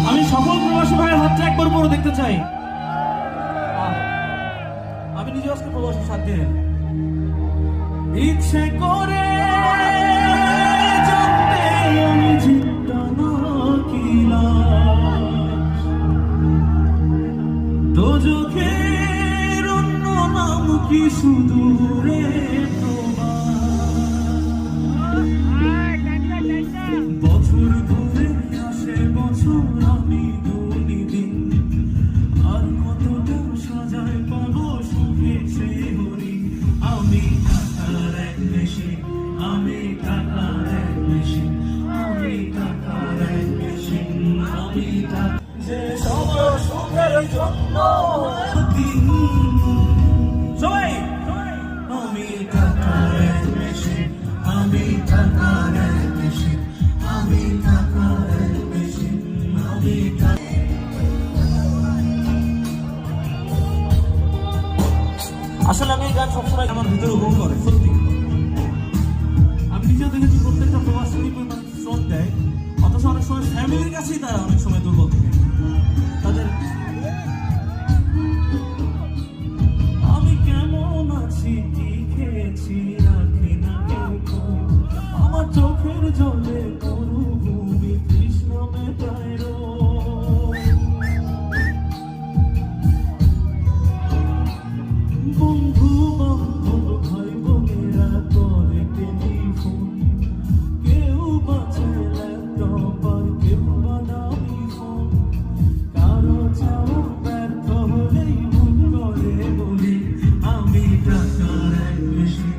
আমি সকল প্রবাসী ভাইয়ের হাতটা একবার উপরে দেখতে চাই। আমি নিজে আজকে প্রবাসী সাথ দিয়ে ইচ্ছে করে জানতে আমি চিন্তা না কিলাম তো চোখের অন্য নাম কি সুদূরে বছর ধরে আসে বছর আমি গুনি দিন আর কতটা সাজায় পাবো সুখে সে হরি আমি টাকার এক মেশিন আমি টাকার এক মেশিন আমি টাকার এক মেশিন আমি যে সবার সুখের জন্য সবাই আমি টাকার এক মেশিন আমি টাকার এক মেশিন আমি টাকার এক মেশিন আমি আসলে আমি এই গান সবসময় আমার ভিতরে উপভোগ করে সত্যি আমি নিজেও দেখেছি প্রত্যেকটা প্রবাসী শ্রম দেয় অথচ অনেক সময় ফ্যামিলির কাছেই তারা অনেক সময় দুর্বল থাকে তাদের আমি কেমন আছি কি খেয়েছি রাখি না কেউ আমার চোখের জলে মরুভূমি কৃষ্ণ মেটায় বন্ধু বান্ধব ভাই বোনেরা করে টেলিফোন কেউ বাঁচে ল্যাপটপ আর কেউ বানাবি ফোন কারো চাও ব্যর্থ হলেই মন করে বলি আমি টাকার এক মেশিন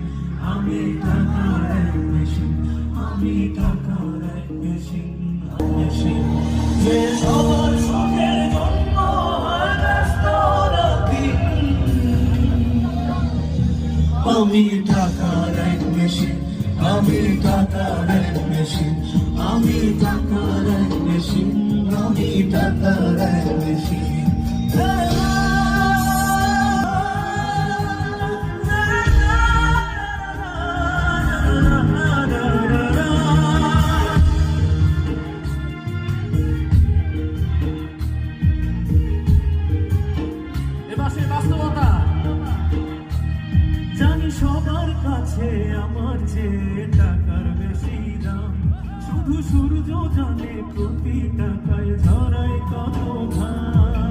আমি টাকার এক মেশিন আমি টাকার এক মেশিন মেশিন যে সবার সুখের জন্য হয় ব্যস্ত রাতি আমি টাকার এক মেশিন আমি টাকার এক মেশিন আমি টাকার এক মেশিন আমি টাকার এক মেশিন বাস্তবতা জানি সবার কাছে আমার চেয়ে টাকার বেশি দাম শুধু সূর্য জানে প্রতি টাকায় ধরায় কত ঘাম